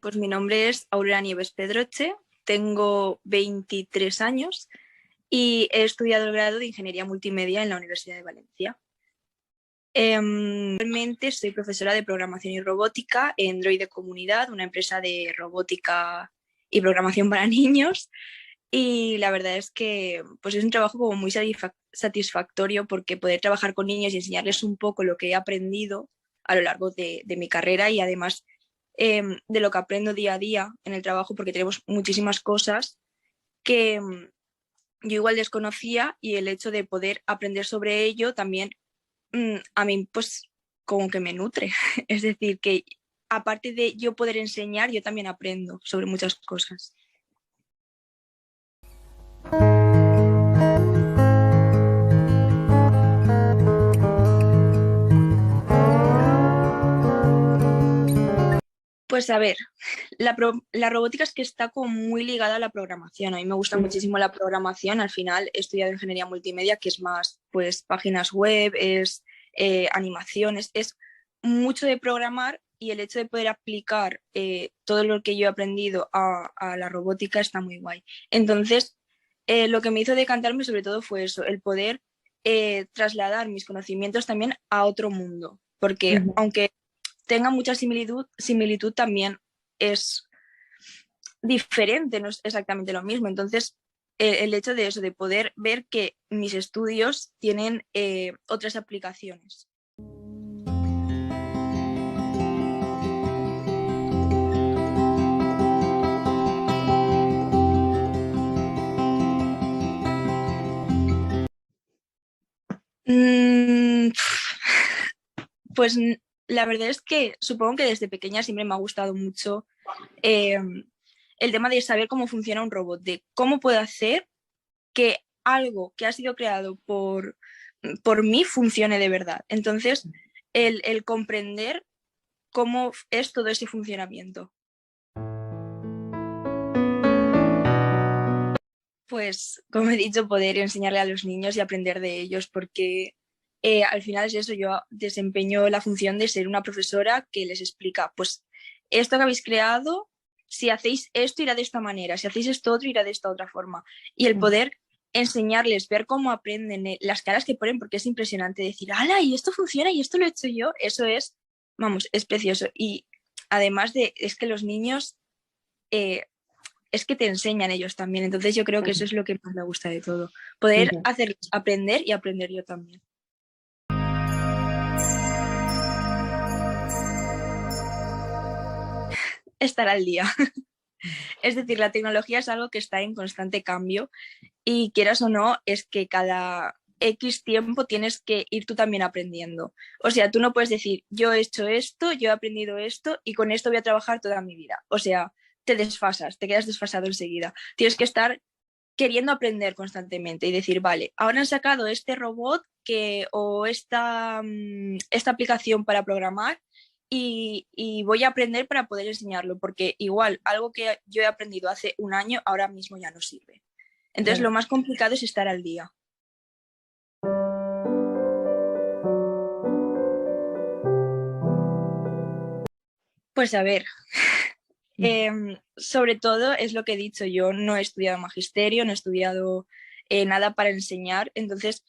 Pues mi nombre es Aurora Nieves Pedroche, tengo 23 años y he estudiado el grado de Ingeniería Multimedia en la Universidad de Valencia. Actualmente soy profesora de Programación y Robótica en Droide Comunidad, una empresa de robótica y programación para niños. Y la verdad es que pues es un trabajo como muy satisfactorio, porque poder trabajar con niños y enseñarles un poco lo que he aprendido a lo largo de mi carrera, y además de lo que aprendo día a día en el trabajo, porque tenemos muchísimas cosas que yo igual desconocía, y el hecho de poder aprender sobre ello también a mí pues como que me nutre. Es decir, que aparte de yo poder enseñar, yo también aprendo sobre muchas cosas. Pues a ver, la robótica es que está como muy ligada a la programación. A mí me gusta muchísimo la programación. Al final he estudiado ingeniería multimedia, que es más pues páginas web, es animaciones, es mucho de programar, y el hecho de poder aplicar todo lo que yo he aprendido a la robótica está muy guay. Entonces, lo que me hizo decantarme sobre todo fue eso, el poder trasladar mis conocimientos también a otro mundo, porque aunque tenga mucha similitud, también es diferente, no es exactamente lo mismo. Entonces, el hecho de eso, de poder ver que mis estudios tienen otras aplicaciones. Pues la verdad es que supongo que desde pequeña siempre me ha gustado mucho el tema de saber cómo funciona un robot, de cómo puedo hacer que algo que ha sido creado por mí funcione de verdad. Entonces, el comprender cómo es todo ese funcionamiento. Pues, como he dicho, poder enseñarle a los niños y aprender de ellos, porque al final es eso, yo desempeño la función de ser una profesora que les explica, pues esto que habéis creado, si hacéis esto irá de esta manera, si hacéis esto otro irá de esta otra forma. Y el poder enseñarles, ver cómo aprenden, las caras que ponen, porque es impresionante decir, ¡hala! Y esto funciona y esto lo he hecho yo, eso es, vamos, es precioso. Y además es que los niños... es que te enseñan ellos también. Entonces yo creo que eso es lo que más me gusta de todo. Poder hacerlos aprender y aprender yo también. Estar al día. Es decir, la tecnología es algo que está en constante cambio, y quieras o no, es que cada X tiempo tienes que ir tú también aprendiendo. O sea, tú no puedes decir, yo he hecho esto, yo he aprendido esto y con esto voy a trabajar toda mi vida. O sea, te desfasas, te quedas desfasado enseguida. Tienes que estar queriendo aprender constantemente y decir, vale, ahora han sacado este robot o esta aplicación para programar, y voy a aprender para poder enseñarlo, porque igual algo que yo he aprendido hace un año ahora mismo ya no sirve. Entonces lo más complicado es estar al día. Pues a ver, sobre todo es lo que he dicho, yo no he estudiado magisterio, no he estudiado nada para enseñar. Entonces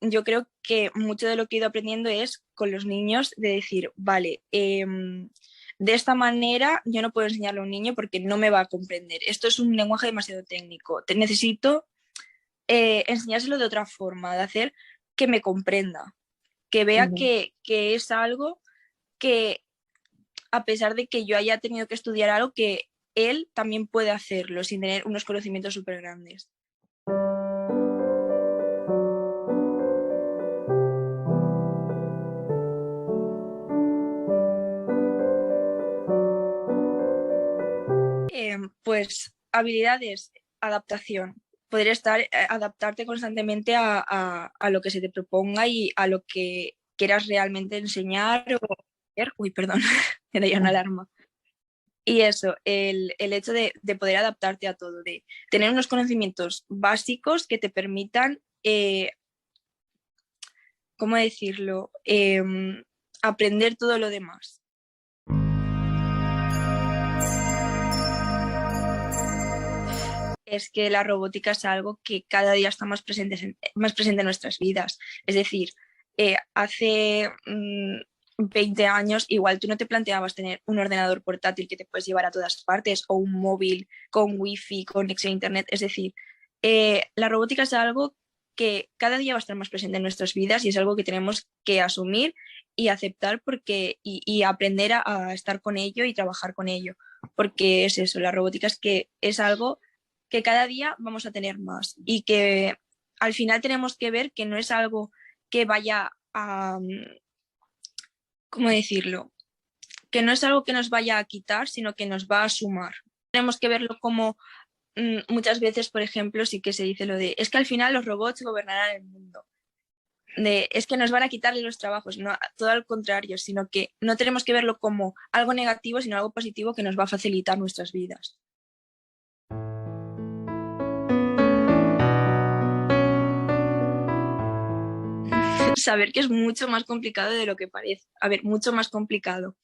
yo creo que mucho de lo que he ido aprendiendo es con los niños, de decir, vale, de esta manera yo no puedo enseñarle a un niño porque no me va a comprender. Esto es un lenguaje demasiado técnico. Necesito enseñárselo de otra forma, de hacer que me comprenda, que vea que es algo que, a pesar de que yo haya tenido que estudiar algo, que él también puede hacerlo sin tener unos conocimientos súper grandes. Pues habilidades, adaptación, poder adaptarte constantemente a lo que se te proponga y a lo que quieras realmente enseñar o hacer. Uy, perdón, era ya una alarma. Y eso, el hecho de poder adaptarte a todo, de tener unos conocimientos básicos que te permitan, ¿cómo decirlo?, aprender todo lo demás. es que la robótica es algo que cada día está más presente en nuestras vidas. Es decir, hace 20 años igual tú no te planteabas tener un ordenador portátil que te puedes llevar a todas partes o un móvil con wifi, conexión a internet. Es decir, la robótica es algo que cada día va a estar más presente en nuestras vidas y es algo que tenemos que asumir y aceptar y aprender a estar con ello y trabajar con ello. Porque es eso, la robótica es algo que cada día vamos a tener más y que al final tenemos que ver que no es algo que vaya a, ¿cómo decirlo? Que no es algo que nos vaya a quitar, sino que nos va a sumar. Tenemos que verlo como muchas veces, por ejemplo, sí que se dice lo de, es que al final los robots gobernarán el mundo. Es que nos van a quitarle los trabajos, no, todo al contrario, sino que no tenemos que verlo como algo negativo, sino algo positivo que nos va a facilitar nuestras vidas. Saber que es mucho más complicado de lo que parece. A ver, mucho más complicado.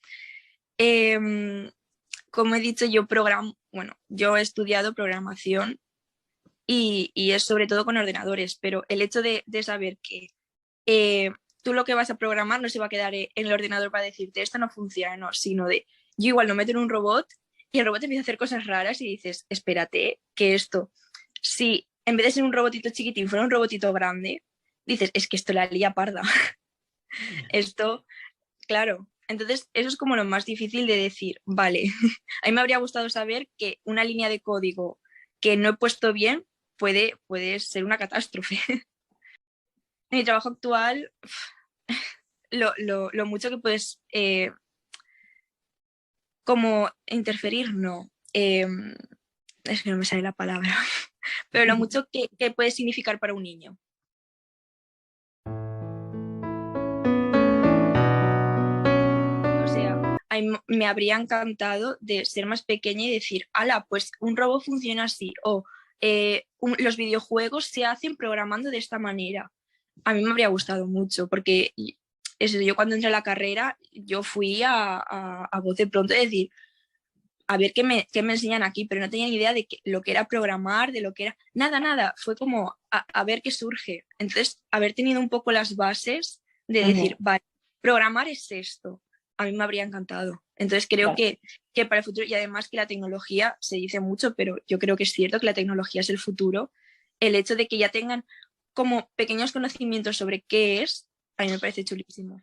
Como he dicho, yo he estudiado programación y es sobre todo con ordenadores, pero el hecho de saber que tú lo que vas a programar no se va a quedar en el ordenador para decirte esto no funciona, no, sino de yo igual lo meto en un robot y el robot empieza a hacer cosas raras y dices, espérate, que esto, si en vez de ser un robotito chiquitín fuera un robotito grande, dices, es que esto la lía parda. Esto, claro. Entonces, eso es como lo más difícil de decir, vale, a mí me habría gustado saber que una línea de código que no he puesto bien puede ser una catástrofe. En mi trabajo actual, lo mucho que puedes como interferir, no. Es que no me sale la palabra, pero lo mucho que puede significar para un niño. O sea, me habría encantado de ser más pequeña y decir, ala, pues un robot funciona así, o los videojuegos se hacen programando de esta manera. A mí me habría gustado mucho, porque yo cuando entré a la carrera, yo fui a voz de pronto decir, a ver qué me enseñan aquí, pero no tenía ni idea de lo que era programar, de lo que era, nada, fue como a ver qué surge. Entonces, haber tenido un poco las bases de decir, vale, programar es esto, a mí me habría encantado. Entonces creo que para el futuro, y además que la tecnología, se dice mucho, pero yo creo que es cierto que la tecnología es el futuro, el hecho de que ya tengan como pequeños conocimientos sobre qué es, a mí me parece chulísimo.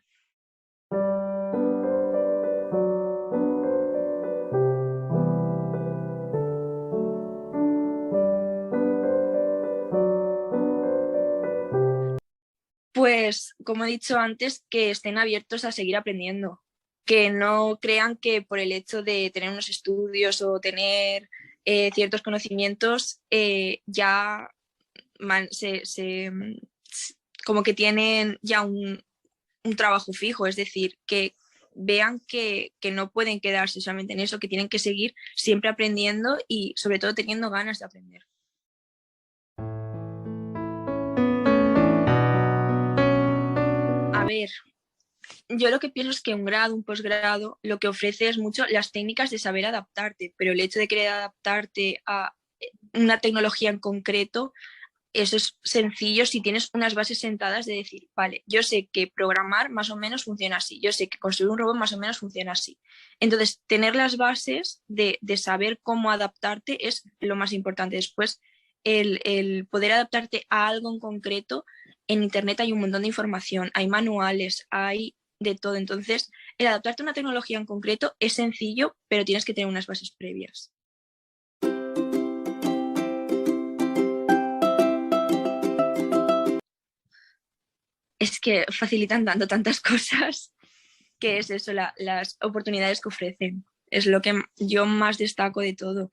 Pues, como he dicho antes, que estén abiertos a seguir aprendiendo, que no crean que por el hecho de tener unos estudios o tener ciertos conocimientos ya como que tienen ya un trabajo fijo, es decir, que vean que no pueden quedarse solamente en eso, que tienen que seguir siempre aprendiendo y sobre todo teniendo ganas de aprender. A ver, yo lo que pienso es que un grado, un posgrado, lo que ofrece es mucho las técnicas de saber adaptarte, pero el hecho de querer adaptarte a una tecnología en concreto, eso es sencillo si tienes unas bases sentadas de decir, vale, yo sé que programar más o menos funciona así, yo sé que construir un robot más o menos funciona así. Entonces, tener las bases de saber cómo adaptarte es lo más importante. Después, el poder adaptarte a algo en concreto, en Internet hay un montón de información, hay manuales, hay de todo. Entonces, el adaptarte a una tecnología en concreto es sencillo, pero tienes que tener unas bases previas. Es que facilitan tantas cosas que es eso, las oportunidades que ofrecen. Es lo que yo más destaco de todo.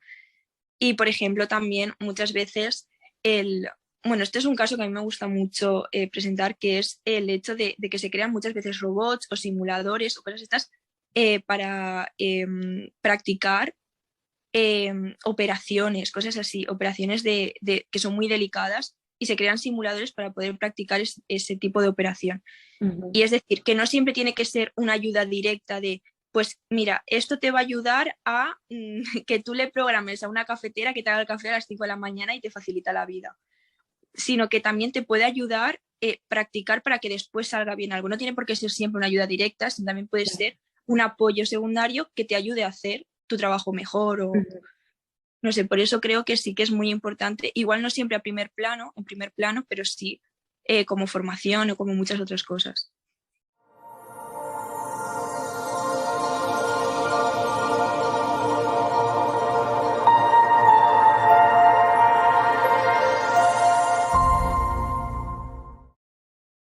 Y, por ejemplo, también muchas veces este es un caso que a mí me gusta mucho presentar, que es el hecho de que se crean muchas veces robots o simuladores o cosas estas para practicar operaciones, cosas así, operaciones que son muy delicadas y se crean simuladores para poder practicar ese tipo de operación. Y es decir, que no siempre tiene que ser una ayuda directa de pues mira, esto te va a ayudar a que tú le programes a una cafetera que te haga el café a las 5 de la mañana y te facilita la vida, sino que también te puede ayudar practicar para que después salga bien algo. No tiene por qué ser siempre una ayuda directa, sino también puede ser un apoyo secundario que te ayude a hacer tu trabajo mejor o no sé, por eso creo que sí que es muy importante, igual no siempre en primer plano, pero sí como formación o como muchas otras cosas.